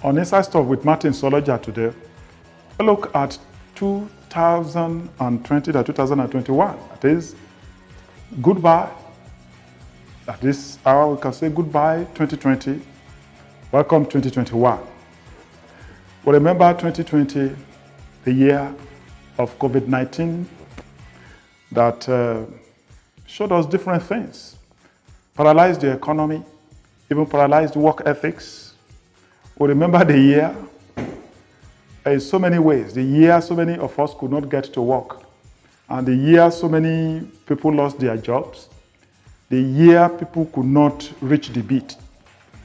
On Inside Stuff with Martin Oloja today, we look at 2020 to 2021. That is goodbye. That is how we can say goodbye 2020. Welcome 2021. We remember 2020, the year of COVID-19 that showed us different things. Paralyzed the economy, even paralyzed work ethics. We remember the year in so many ways. The year so many of us could not get to work. And the year so many people lost their jobs. The year people could not reach the beat.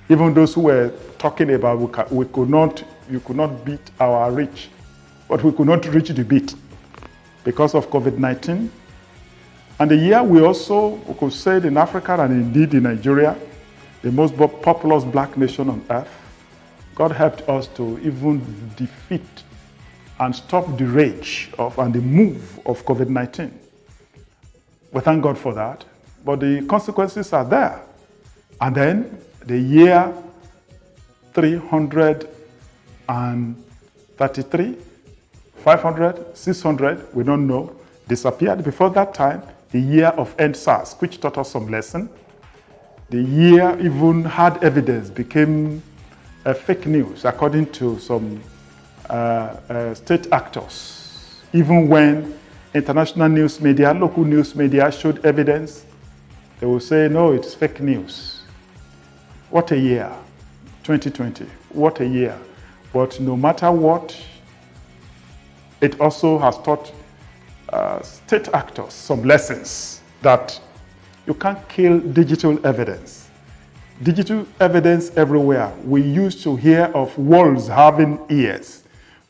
Even those who were talking about you could not beat our reach, but we could not reach the beat because of COVID-19. And the year we could say in Africa and indeed in Nigeria, the most populous black nation on earth, God helped us to even defeat and stop the rage and the move of COVID-19. We thank God for that, but the consequences are there. And then the year 333, 500, 600, we don't know, disappeared. Before that time, the year of EndSARS, which taught us some lesson. The year even had evidence, became fake news, according to some state actors. Even when international news media, local news media showed evidence, they will say, no, it's fake news. What a year, 2020, what a year. But no matter what, it also has taught state actors some lessons that you can't kill digital evidence. Digital evidence everywhere. We used to hear of walls having ears,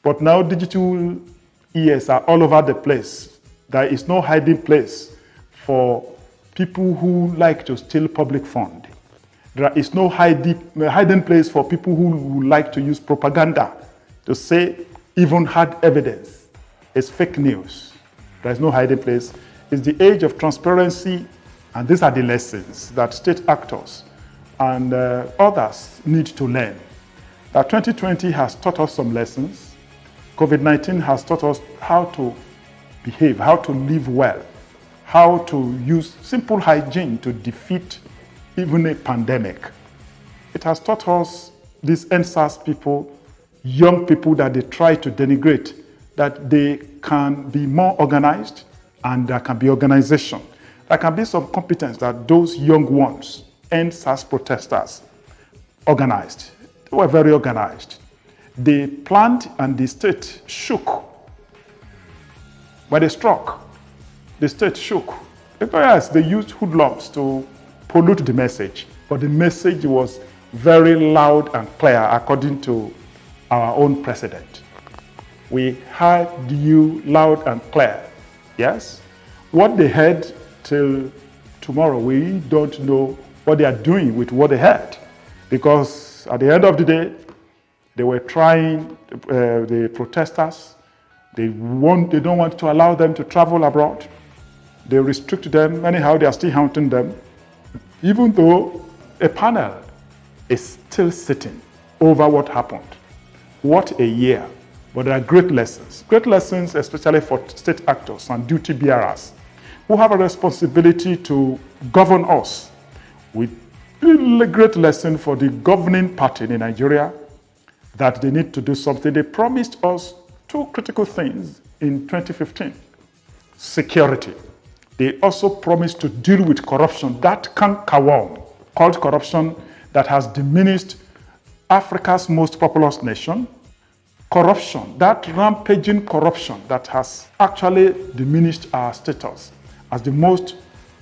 but now digital ears are all over the place. There is no hiding place for people who like to steal public fund. There is no hiding place for people who would like to use propaganda to say even hard evidence is fake news. There is no hiding place. It's the age of transparency, and these are the lessons that state actors and others need to learn. That 2020 has taught us some lessons. COVID-19 has taught us how to behave, how to live well, how to use simple hygiene to defeat even a pandemic. It has taught us, these EndSARS people, young people that they try to denigrate, that they can be more organized and there can be organization. There can be some competence that those young ones, EndSARS protesters, organized. They were very organized. They planned and the state shook. When they struck, the state shook. Yes, they used hoodlums to pollute the message, but the message was very loud and clear according to our own president. We heard you loud and clear. Yes? What they heard till tomorrow, we don't know what they are doing with what they heard. Because at the end of the day, they were trying, the protesters, they don't want to allow them to travel abroad. They restrict them. Anyhow, they are still haunting them. Even though a panel is still sitting over what happened. What a year. But there are great lessons, especially for state actors and duty bearers who have a responsibility to govern us. With a great lesson for the governing party in Nigeria that they need to do something. They promised us two critical things in 2015. Security. They also promised to deal with corruption, that cankerworm called corruption that has diminished Africa's most populous nation. Corruption, that rampaging corruption that has actually diminished our status as the most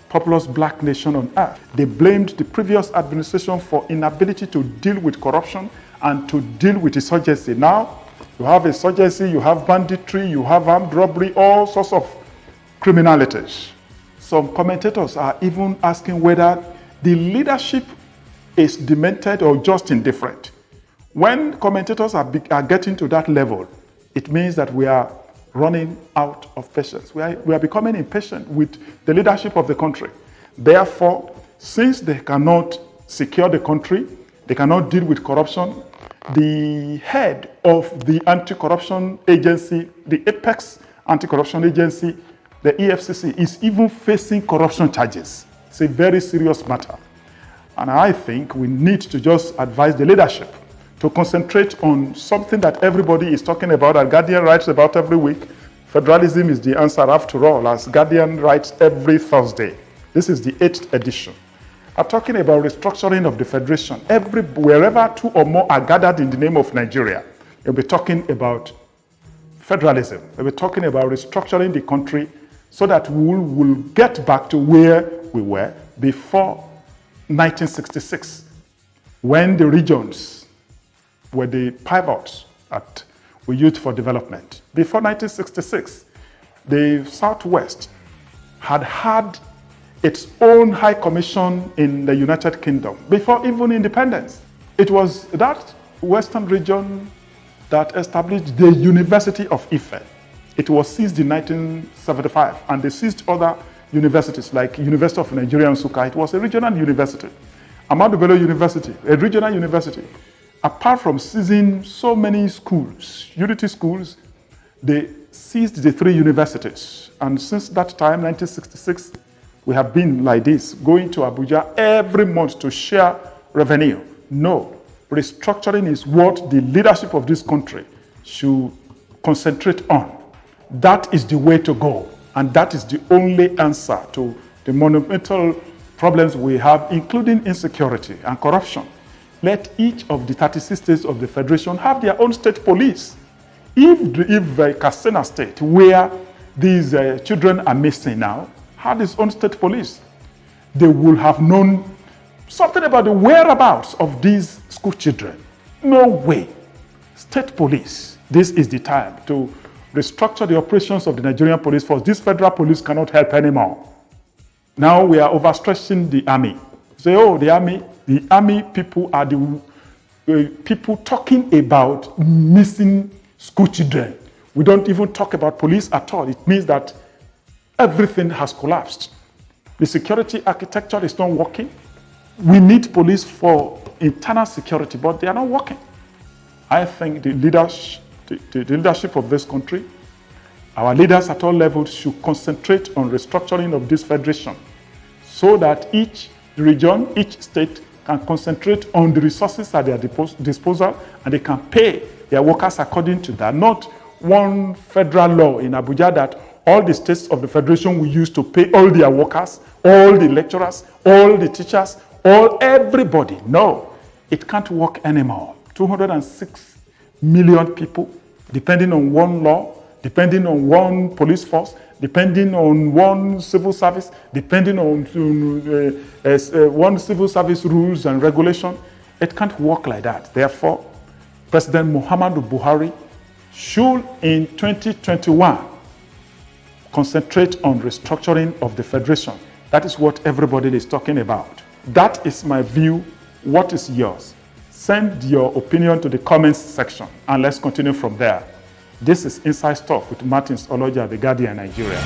populous black nation on earth. They blamed the previous administration for inability to deal with corruption and to deal with insurgency. Now, you have insurgency, you have banditry, you have armed robbery, all sorts of criminalities. Some commentators are even asking whether the leadership is demented or just indifferent. When commentators are getting to that level, it means that we are running out of patience. We are becoming impatient with the leadership of the country. Therefore, since they cannot secure the country, they cannot deal with corruption, the head of the anti-corruption agency, the apex anti-corruption agency, the EFCC, is even facing corruption charges. It's a very serious matter. And I think we need to just advise the leadership to concentrate on something that everybody is talking about, and Guardian writes about every week. Federalism is the answer after all, as Guardian writes every Thursday. This is the 8th edition. I'm talking about restructuring of the federation. Wherever two or more are gathered in the name of Nigeria, we'll be talking about federalism. We'll be talking about restructuring the country so that we will get back to where we were before 1966, when the regions were the pivots that we used for development. Before 1966, the Southwest had its own high commission in the United Kingdom. Before even independence, it was that Western region that established the University of Ife. It was seized in 1975, and they seized other universities like University of Nigeria, Nsukka. It was a regional university. Ahmadu Bello University, a regional university. Apart from seizing so many schools, unity schools, they seized the 3 universities. And since that time, 1966, we have been like this, going to Abuja every month to share revenue. No, restructuring is what the leadership of this country should concentrate on. That is the way to go. And that is the only answer to the monumental problems we have, including insecurity and corruption. Let each of the 36 states of the Federation have their own state police. If Katsina State, where these children are missing now, had its own state police, they will have known something about the whereabouts of these school children. No way. State police, this is the time to restructure the operations of the Nigerian police force. This federal police cannot help anymore. Now we are overstretching the army. Say, oh, the army people are the people talking about missing school children. We don't even talk about police at all. It means that everything has collapsed. The security architecture is not working. We need police for internal security, but they are not working. I think the leadership of this country, our leaders at all levels, should concentrate on restructuring of this federation so that each region, each state can concentrate on the resources at their disposal, and they can pay their workers according to that. Not one federal law in Abuja that all the states of the federation will use to pay all their workers, all the lecturers, all the teachers, everybody. No, it can't work anymore. 206 million people, depending on one law, depending on one police force, depending on one civil service, depending on one civil service rules and regulation. It can't work like that. Therefore, President Muhammadu Buhari should, in 2021, concentrate on restructuring of the federation. That is what everybody is talking about. That is my view. What is yours? Send your opinion to the comments section, and let's continue from there. This is Inside Stuff with Martins Oloja, The Guardian, Nigeria.